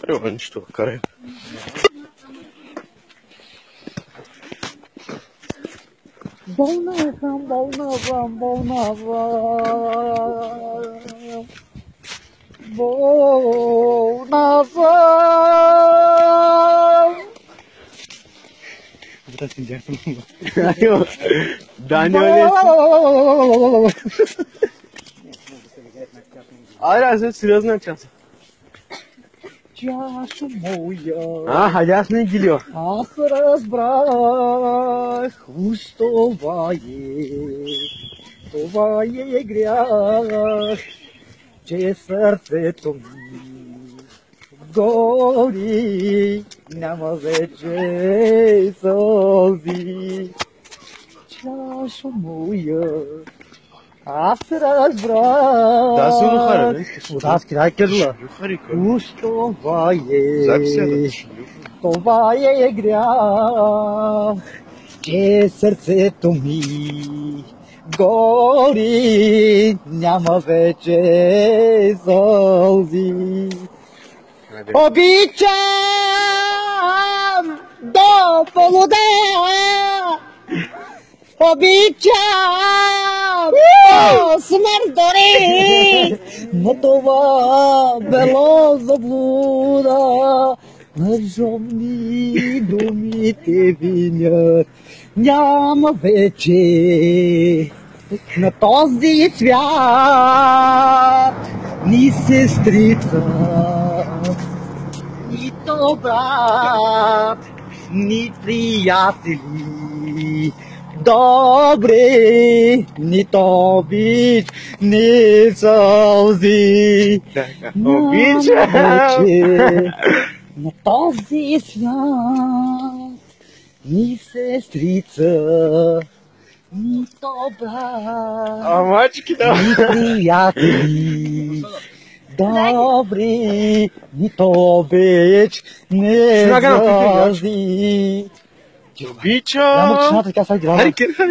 Карай, нищо, карай. Болнавам. Burada sineceksin. Ayo. Dani öylesin. Hayır sen sırasını açacaksın. Чашу мою, Ha Hacas ne geliyor? ах, разбрах, твое грях, че сърцето ми гори, няма вече сълзи. Чашу моя, аз разбрах. Да се ухара, Аз край кърла. Уж това е грях, че сърцето ми гори, няма вече сълзи. Обичам до полуден, обичам до смърт дори, но това бело заблуда, лъжовни думите винят. Няма вече на този свят ни сестрица, нито брат, ни приятели, добре, нито обич, ни сълзи. Обичам! На този свят ни сестрица, нито брат, Мальчики, да. ни приятели, добре, нито обич, не сълзи. Обичам! Няма тишината, така сега Хари, какво